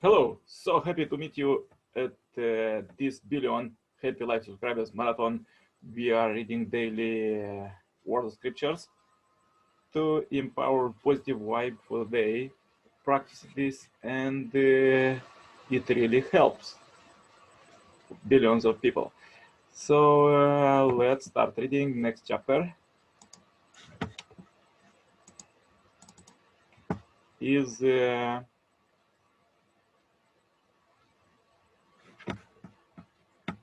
Hello, so happy to meet you at this billion Happy Life subscribers marathon. We are reading daily word scriptures to empower positive vibe for the day. Practice this and it really helps billions of people. So let's start reading next chapter. Is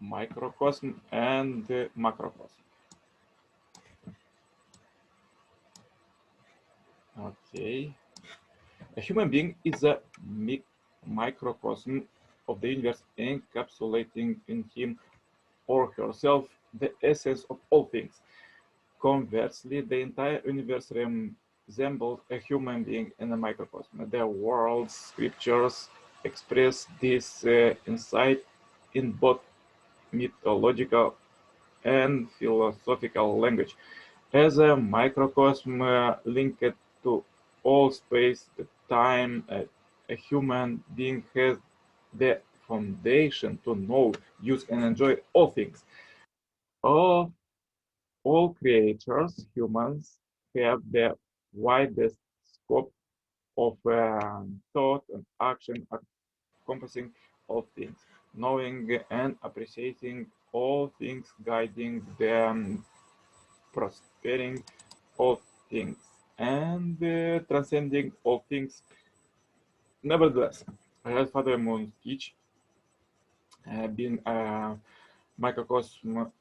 microcosm and macrocosm. Okay. A human being is a microcosm of the universe, encapsulating in him or herself the essence of all things. Conversely, the entire universe resembles a human being in a microcosm. The world's scriptures express this insight in both mythological and philosophical language. As a microcosm linked to all space, the time, a human being has the foundation to know, use, and enjoy all things. All, all creatures, humans, have the widest scope of thought and action encompassing all things, knowing and appreciating all things, guiding them, prospering all things, and transcending all things. Nevertheless, I had Father Moon teach, being a microcosm,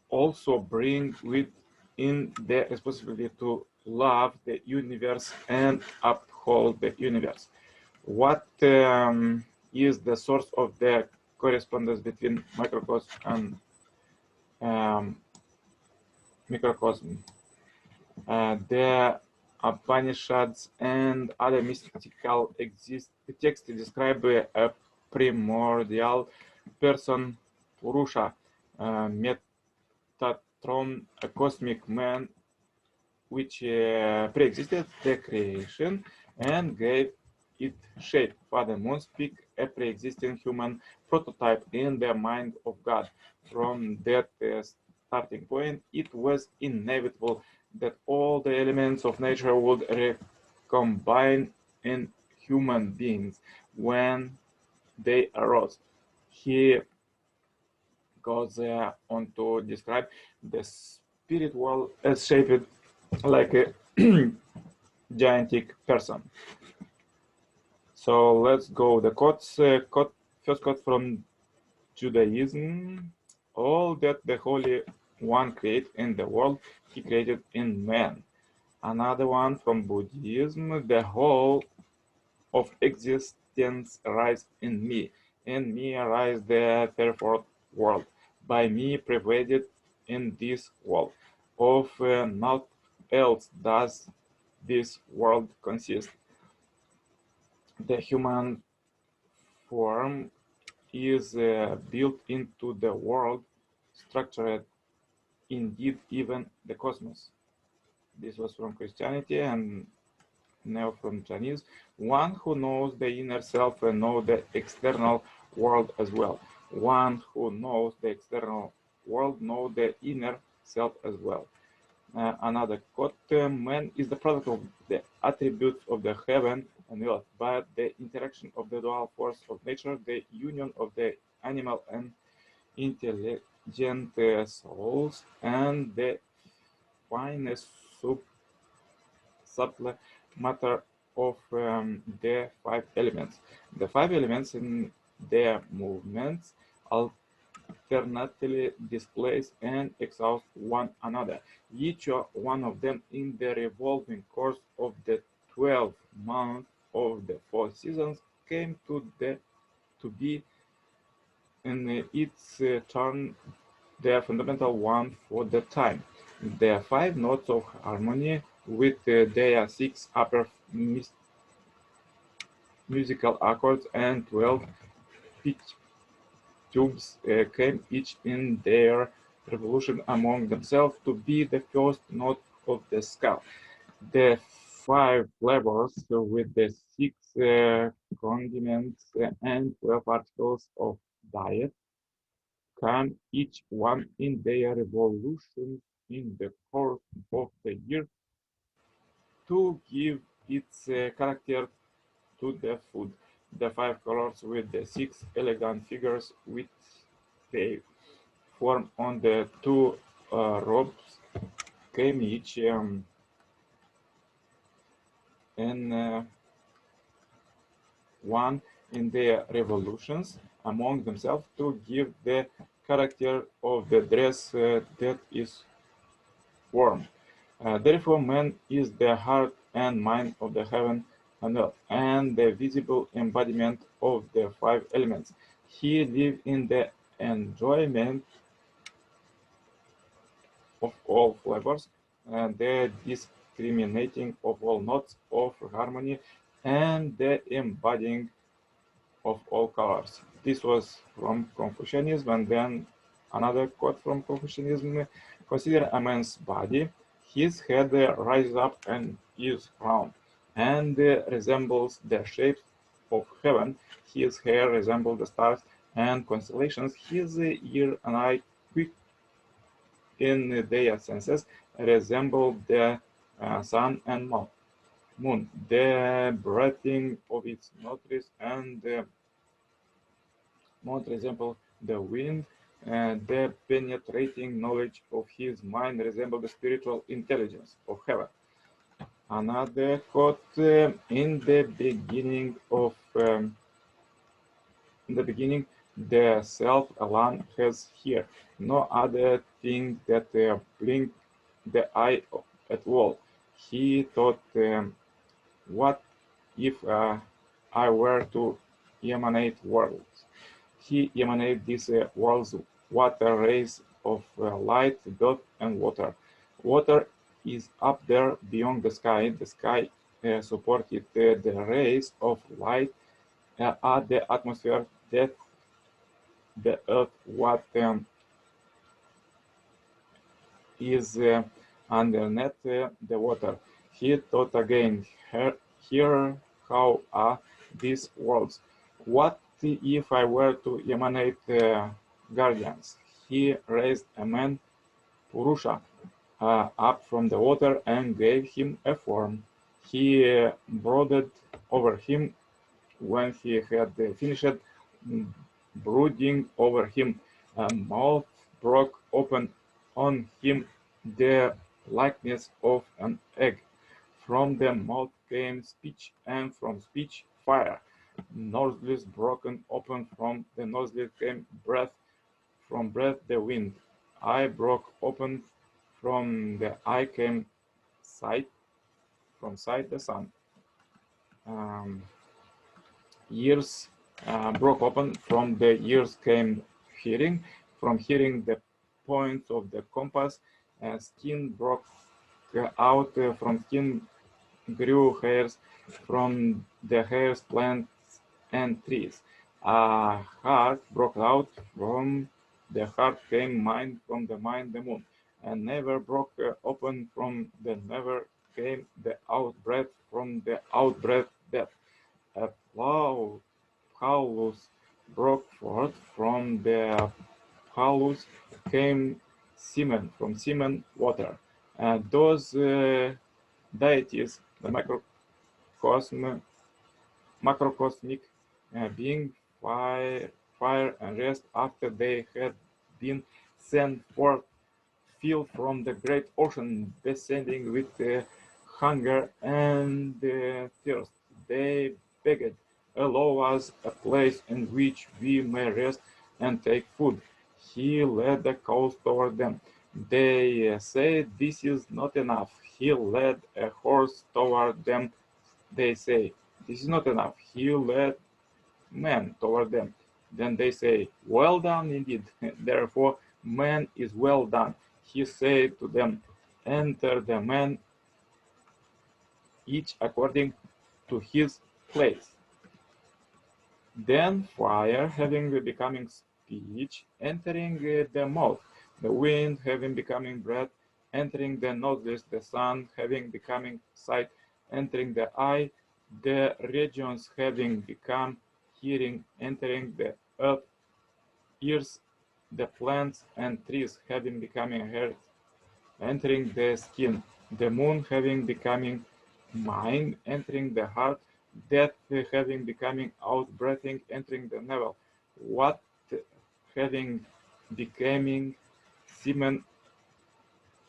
also bring within the responsibility to love the universe and uphold the universe. What is the source of the correspondence between microcosm and um, microcosm? The Upanishads and other mystical texts describe a primordial person, Purusha, Metatron, a cosmic man, which pre-existed the creation and gave it shape. Father Moon speaks a pre-existing human prototype in the mind of God. From that starting point, it was inevitable that all the elements of nature would recombine in human beings when they arose. He goes on to describe the spirit world as shaped like a gigantic person. So let's go. The quotes, first quote from Judaism: all that the Holy One created in the world, he created in man. Another one from Buddhism: the whole of existence arises in me. In me arises the third world. By me pervaded in this world. Of naught else does this world consist. The human form is built into the world, structured indeed even the cosmos. This was from Christianity and now from Chinese. One who knows the inner self and knows the external world as well. One who knows the external world knows the inner self as well. Another quote: man is the product of the attributes of the heaven and earth, but the interaction of the dual force of nature, the union of the animal and intelligent souls, and the finest subtle matter of the five elements. The five elements in their movements alternately displace and exhaust one another. Each one of them in the revolving course of the 12 months of the 4 seasons came to be in its turn the fundamental one for the time. There are five notes of harmony with their six upper musical accords and 12 pitch tubes came each in their revolution among themselves to be the first note of the scale. The five flavors with the six condiments, and 12 articles of diet come each one in their evolution in the course of the year to give its character to the food. The 5 colors with the 6 elegant figures which they form on the two robes came each in one in their revolutions among themselves to give the character of the dress that is worn. Therefore, man is the heart and mind of the heaven and earth, and the visible embodiment of the 5 elements. He lives in the enjoyment of all flavors, and the discriminating of all notes of harmony, and the embodying of all colors. This was from Confucianism, and then another quote from Confucianism: consider a man's body. His head rises up and is round, and resembles the shapes of heaven. His hair resembles the stars and constellations. His ear and eye, quick in their senses, resemble the sun and moon. The breathing of its nostrils and the mouth resemble the wind, and the penetrating knowledge of his mind resemble the spiritual intelligence of heaven. Another quote: in the beginning, the self alone has here no other thing that blink the eye at all. He thought, what if I were to emanate worlds? He emanated these worlds, water rays of light, dot, and water. Water is up there beyond the sky. The sky supported the rays of light at the atmosphere. That the earth, what is underneath the water. He thought again, here how are these worlds? What if I were to emanate guardians? He raised a man, Purusha, up from the water and gave him a form. He brooded over him when he had finished brooding over him. A mouth broke open on him, the likeness of an egg. From the mouth came speech, and from speech fire. Nostrils broken open, from the nostrils came breath, from breath the wind. Eye broke open, from the eye came sight, from sight the sun. Um, Ears broke open, from the ears came hearing, from hearing the points of the compass. Skin broke out, from skin grew hairs, from the hairs plants and trees. A heart broke out, from the heart came mind, from the mind the moon. And never broke open, from the never came the outbreath, from the outbreath death. A Paulus broke forth, from the Paulus came semen, from semen water. Those deities, the macrocosmic being, fire and rest, after they had been sent forth, fell from the great ocean, descending with hunger and thirst. They begged, allow us a place in which we may rest and take food. He led the cows toward them. They say, this is not enough. He led a horse toward them. They say, this is not enough. He led men toward them. Then they say, well done indeed. Therefore, man is well done. He said to them, enter the man, each according to his place. Then fire, having becoming speech, entering the mouth, the wind, having becoming breath, entering the nostrils, the sun, having becoming sight, entering the eye, The regions having become hearing, entering the earth, ears, the plants and trees having becoming hair, entering the skin, the moon having becoming mind, entering the heart, death having becoming out breathing, entering the navel, what having becoming semen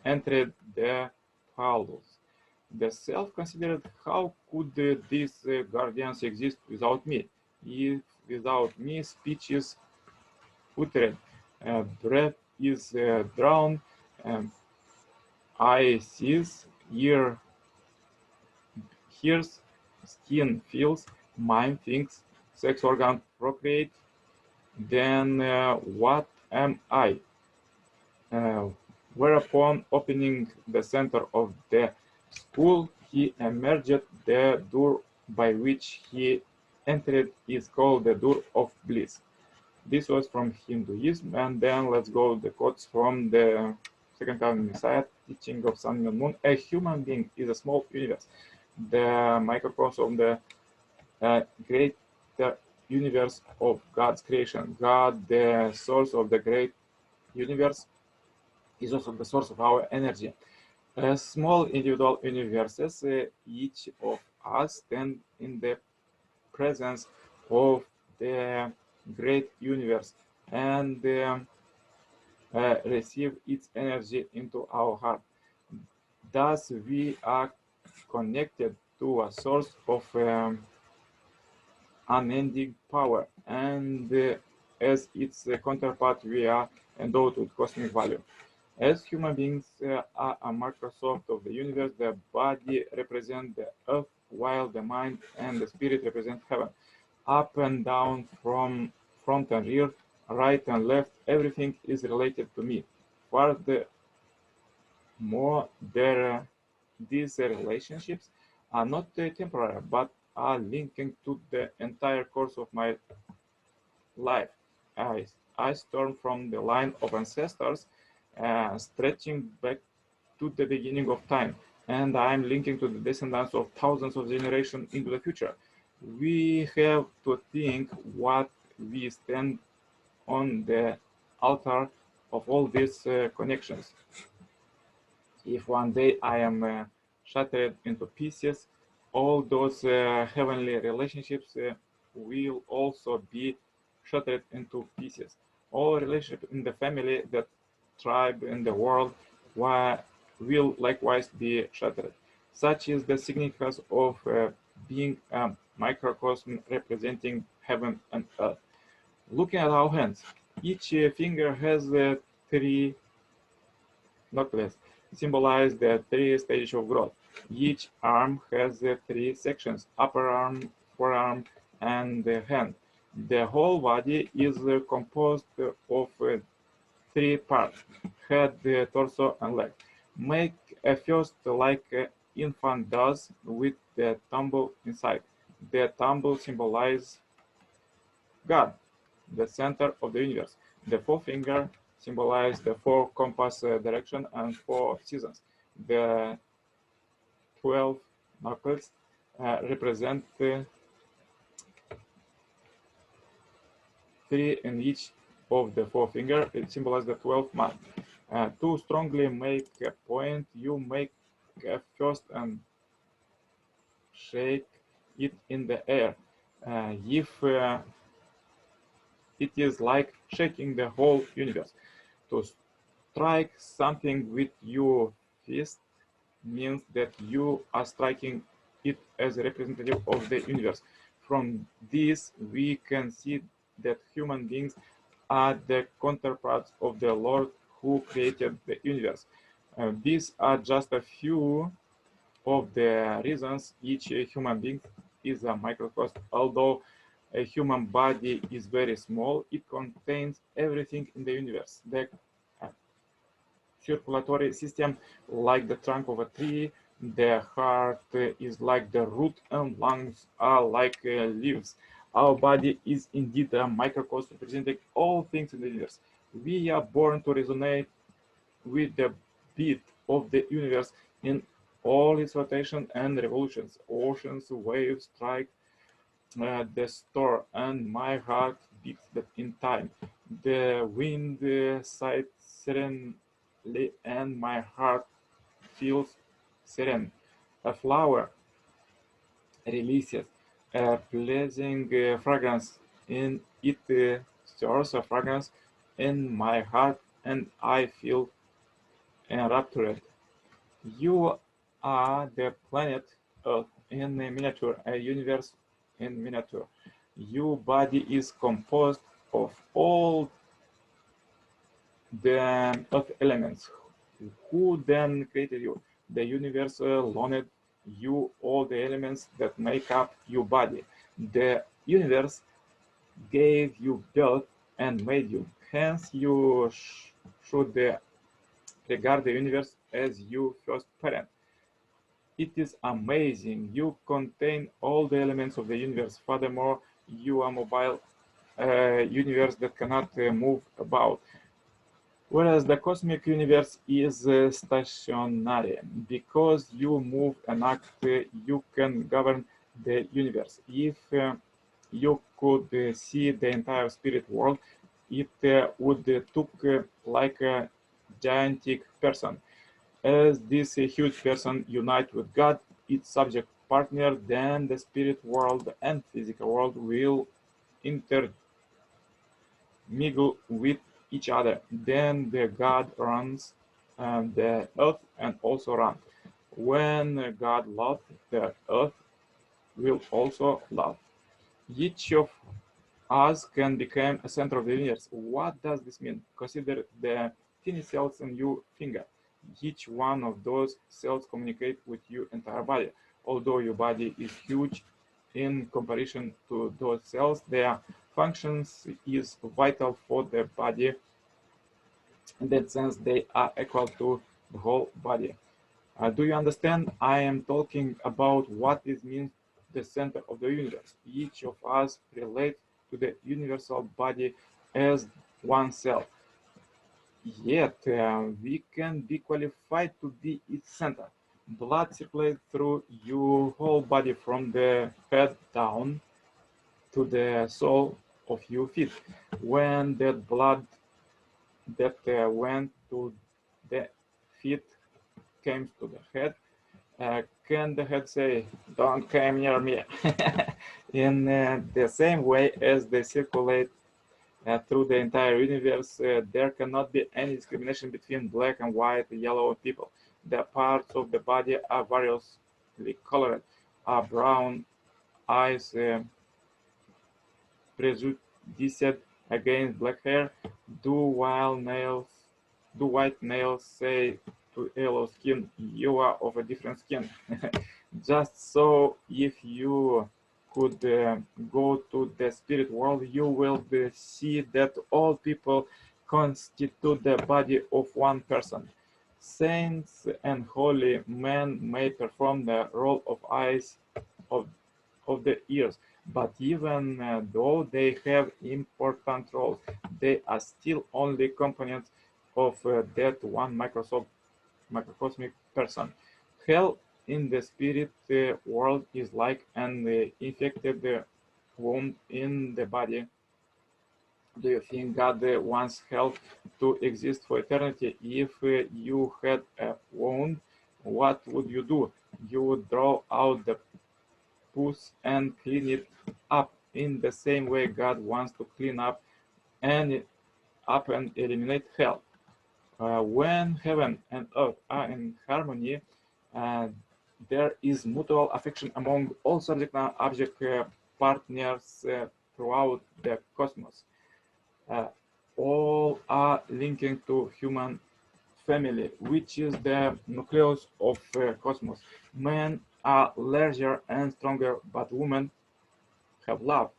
entered the palace. The self considered, how could these guardians exist without me? If without me speech is uttered, breath is drowned, um, eye sees, ear hears, skin feels, mind thinks, sex organ procreate, then what am I? Uh, Whereupon, opening the center of the school, he emerged. The door by which he entered is called the door of bliss. This was from Hinduism, and then let's go the quotes from the Second Coming Messiah, teaching of Sun and Moon. A human being is a small universe, the microcosm, the greater universe of God's creation. God, the source of the great universe, is also the source of our energy. Small individual universes, each of us stand in the presence of the great universe and receive its energy into our heart. Thus, we are connected to a source of unending power, and as its counterpart, we are endowed with cosmic value. As human beings are a Microsoft of the universe, the body represents the earth, while the mind and the spirit represent heaven. Up and down, from front and rear, right and left, everything is related to me. Furthermore, these relationships are not temporary, but are linking to the entire course of my life. I storm from the line of ancestors, stretching back to the beginning of time, and I am linking to the descendants of thousands of generations into the future. We have to think what we stand on the altar of all these connections. If one day I am shattered into pieces, all those heavenly relationships will also be shattered into pieces. All relationships in the family, the tribe, in the world will likewise be shattered. Such is the significance of being a microcosm representing heaven and earth. Looking at our hands, each finger has three knuckles, symbolize the three stages of growth. Each arm has three sections: upper arm, forearm, and the hand. The whole body is composed of three parts: head, torso, and leg. Make a fist like an infant does, with the thumb inside. The thumb symbolizes God, the center of the universe. The forefinger symbolizes the four compass direction and four seasons. The 12 knuckles represent three in each of the four fingers. It symbolizes the 12th month. To strongly make a point, you make a fist and shake it in the air. If it is like shaking the whole universe. To strike something with your fist means that you are striking it as a representative of the universe. From this, we can see that human beings are the counterparts of the Lord who created the universe. These are just a few of the reasons each human being is a microcosm. Although a human body is very small, it contains everything in the universe. The circulatory system, like the trunk of a tree, the heart is like the root, and lungs are like leaves. Our body is indeed a microcosm representing all things in the universe. We are born to resonate with the beat of the universe in all its rotation and revolutions. Oceans, waves strike the store, and my heart beats in time. The wind sighs serenely, and my heart feels serene. A flower releases a pleasing fragrance in it, stirs a fragrance in my heart, and I feel enraptured. You are the planet Earth in a miniature, a universe in miniature. Your body is composed of all the earth elements. Who then created you? The universe loaned you all the elements that make up your body. The universe gave you birth and made you. Hence, you should regard the universe as your first parent. It is amazing. You contain all the elements of the universe. Furthermore, you are mobile universe that cannot move about. Whereas the cosmic universe is stationary. Because you move and act, you can govern the universe. If you could see the entire spirit world, it would look like a gigantic person. As this huge person unites with God, its subject partner, then the spirit world and physical world will intermingle with each other. Then the God runs the earth and also run. When God loves, the earth will also love. Each of us can become a center of the universe. What does this mean? Consider the tiny cells in your finger. Each one of those cells communicate with your entire body. Although your body is huge in comparison to those cells, their functions is vital for the body. In that sense, they are equal to the whole body. Do you understand? I am talking about what it means the center of the universe. Each of us relates to the universal body as one cell. Yet we can be qualified to be its center. Blood circulates through your whole body from the head down to the sole of your feet. When that blood that went to the feet came to the head, can the head say, "Don't come near me"? In the same way as they circulate through the entire universe, there cannot be any discrimination between black and white, yellow people. The parts of the body are variously colored, are brown eyes prejudiced against black hair, do wild nails, do white nails say to yellow skin, you are of a different skin. Just so, if you could go to the spirit world, you will see that all people constitute the body of one person. Saints and holy men may perform the role of eyes, of, of the ears, but even though they have important roles, they are still only components of that one microcosmic person. Hell in the spirit world is like an infected wound in the body. Do you think God wants hell to exist for eternity? If you had a wound, what would you do? You would draw out the pus and clean it up. In the same way, God wants to clean and eliminate hell. When heaven and earth are in harmony, uh, there is mutual affection among all subject and object partners throughout the cosmos. Uh, all are linking to human family, which is the nucleus of cosmos. Men are larger and stronger, but women have love.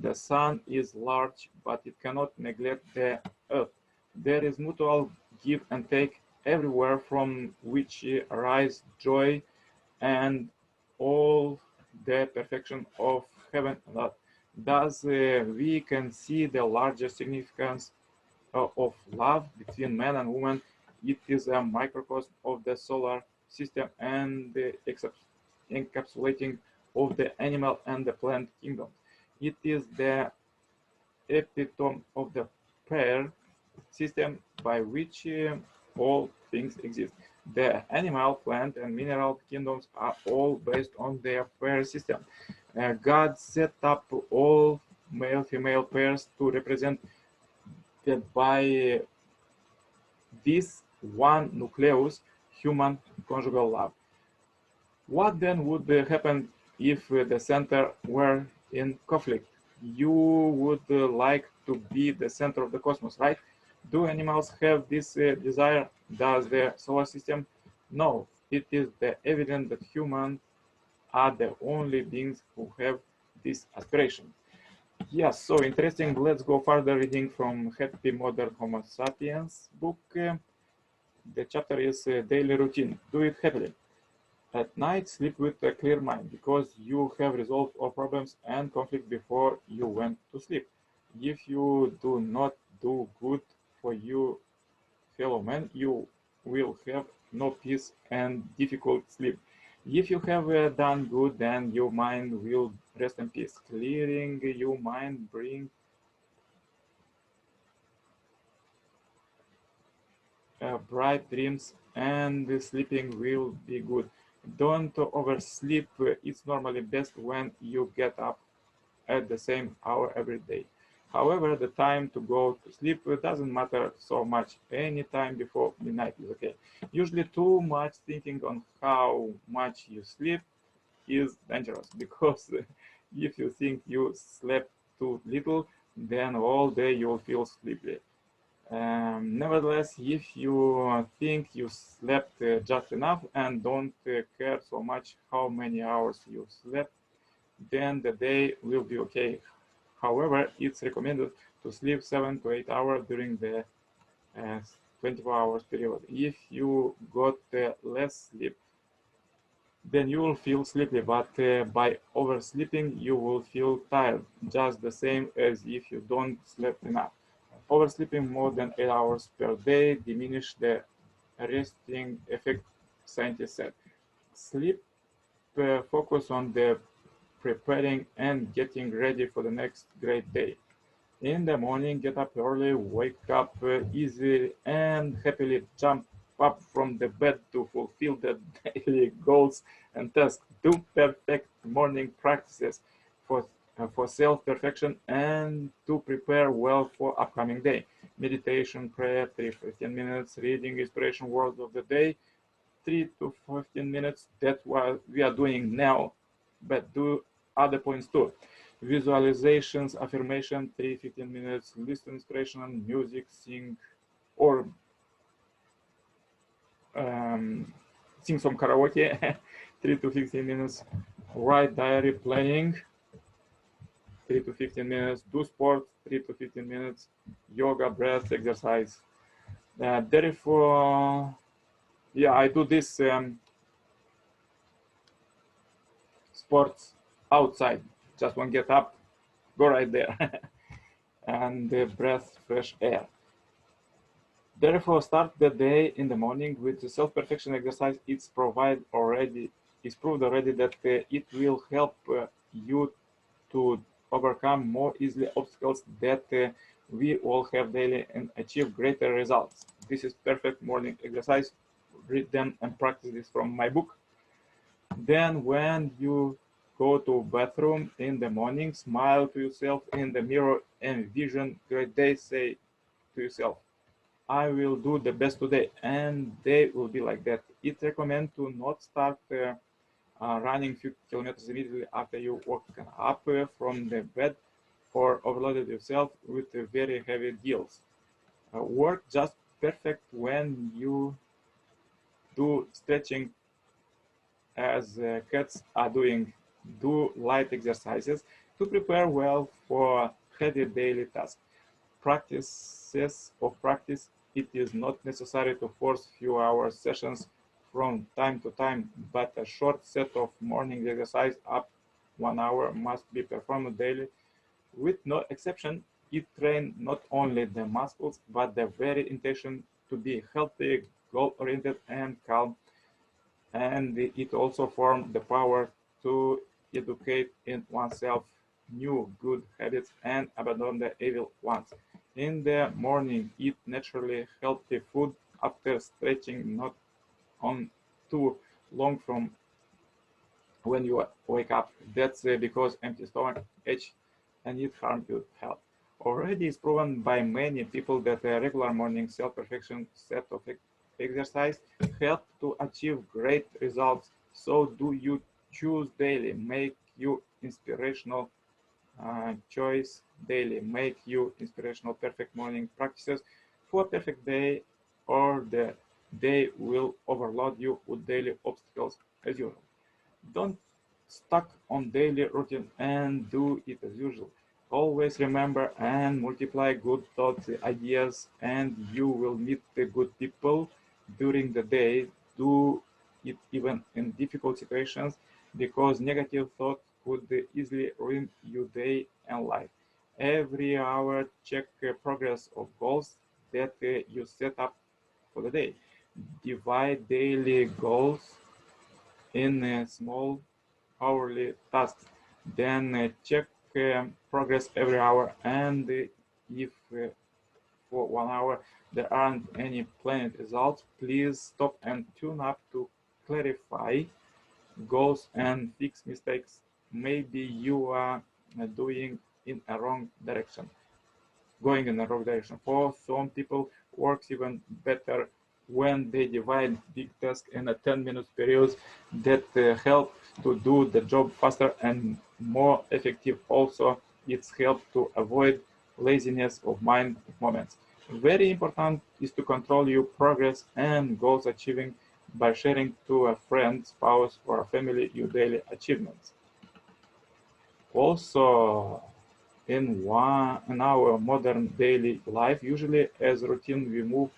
The sun is large, but it cannot neglect the earth. There is mutual give and take everywhere, from which arise joy and all the perfection of heaven and earth. Thus, we can see the larger significance of love between man and woman. It is a microcosm of the solar system and the encapsulating of the animal and the plant kingdoms. It is the epitome of the pair system by which all things exist. The animal, plant, and mineral kingdoms are all based on their pair system. God set up all male-female pairs to represent that by this one nucleus, human conjugal love. What then would happen if the center were in conflict? You would like to be the center of the cosmos, right? Do animals have this desire? Does the solar system? No, it is evident that humans are the only beings who have this aspiration. Yes, so interesting. Let's go further reading from Happy Modern Homo Sapiens book. The chapter is daily routine. Do it happily. At night, sleep with a clear mind because you have resolved all problems and conflict before you went to sleep. If you do not do good for you fellow men, you will have no peace and difficult sleep. If you have done good, then your mind will rest in peace. Clearing your mind brings bright dreams, and sleeping will be good. Don't oversleep. It's normally best when you get up at the same hour every day. However, the time to go to sleep doesn't matter so much. Any time before midnight is okay. Usually too much thinking on how much you sleep is dangerous because if you think you slept too little, then all day you'll feel sleepy. Nevertheless, if you think you slept just enough and don't care so much how many hours you slept, then the day will be okay. However, it's recommended to sleep 7 to 8 hours during the uh, 24 hours period. If you got less sleep, then you will feel sleepy, but by oversleeping, you will feel tired, just the same as if you don't sleep enough. Oversleeping more than 8 hours per day diminish the resting effect, scientists said. Sleep focus on the preparing and getting ready for the next great day. In the morning, get up early, wake up easily, and happily jump up from the bed to fulfill the daily goals and tasks. Do perfect morning practices for self-perfection and to prepare well for upcoming day. Meditation, prayer, 3 to 15 minutes, reading inspiration words of the day, 3 to 15 minutes. That's what we are doing now, but do other points too. Visualizations, affirmation, 3 to 15 minutes, listen inspirational music, sing, or sing some karaoke, 3 to 15 minutes, write diary, planning, 3 to 15 minutes, do sport, 3 to 15 minutes, yoga, breath, exercise. Therefore, yeah, I do this sports outside. Just want to get up, go right there, and breath fresh air. Therefore, start the day in the morning with the self-perfection exercise. It's proved already that it will help you to overcome more easily obstacles that we all have daily and achieve greater results. This is perfect morning exercise. Read them and practice this from my book. Then when you go to bathroom in the morning, smile to yourself in the mirror, envision great day, say to yourself, I will do the best today, and they will be like that. It's recommended to not start running few kilometers immediately after you woken up from the bed or overloaded yourself with very heavy deals. Work just perfect when you do stretching as cats are doing. Do light exercises to prepare well for heavy daily tasks. Practices of practice, it is not necessary to force few hour sessions from time to time, but a short set of morning exercise up 1 hour must be performed daily. With no exception, it trains not only the muscles, but the very intention to be healthy, goal-oriented, and calm. and it also forms the power to educate in oneself new good habits and abandon the evil ones. In the morning, eat naturally healthy food after stretching, not on too long from when you wake up. That's because empty stomach ache and it harm your health. Already it's proven by many people that a regular morning self-perfection set of exercise help to achieve great results. So do you choose daily, make you inspirational choice daily, make you inspirational perfect morning practices for a perfect day, or the day will overload you with daily obstacles as usual. Don't stuck on daily routine and do it as usual. Always remember and multiply good thoughts, ideas, and you will meet the good people during the day. Do it even in difficult situations because negative thoughts could easily ruin your day and life. Every hour, check progress of goals that you set up for the day. Divide daily goals in small hourly tasks. Then check progress every hour, and if for 1 hour there aren't any planned results, please stop and tune up to clarify goals and fix mistakes. Maybe you are doing in a wrong direction going in the wrong direction. For some people, works even better when they divide big tasks in a 10-minute periods that help to do the job faster and more effective. Also, it's help to avoid laziness of mind moments. Very important is to control your progress and goals achieving by sharing to a friend, spouse, or a family your daily achievements. Also, in our modern daily life, usually as routine, we move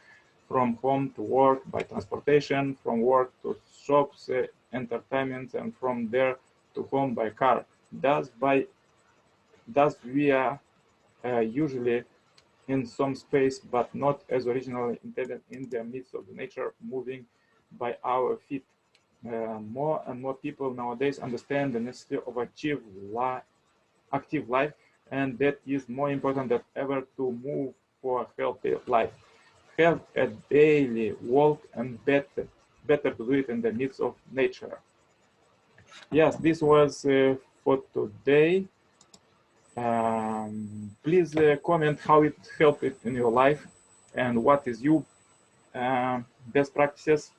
from home to work by transportation, from work to shops, entertainment, and from there to home by car. Thus we are usually in some space, but not as originally intended in the midst of the nature, moving by our feet. More and more people nowadays understand the necessity of active life, and that is more important than ever to move for a healthy life. Have a daily walk and better to do it in the midst of nature. Yes, this was for today. Please comment how it helped it in your life and what is your best practices,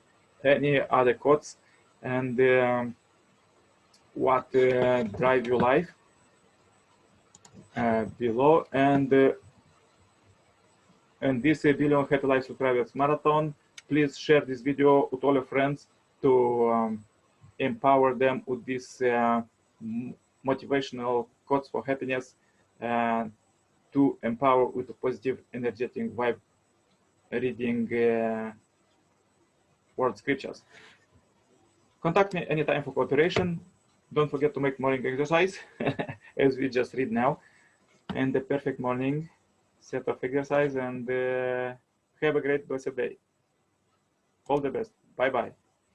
any other quotes, and what drive your life below. And this billion happy life subscribers marathon. Please share this video with all your friends to empower them with this motivational quotes for happiness, to empower with a positive energetic vibe reading word scriptures. Contact me anytime for cooperation. Don't forget to make morning exercise as we just read now, and the perfect morning set of exercise, and have a great blessed day. All the best. Bye bye.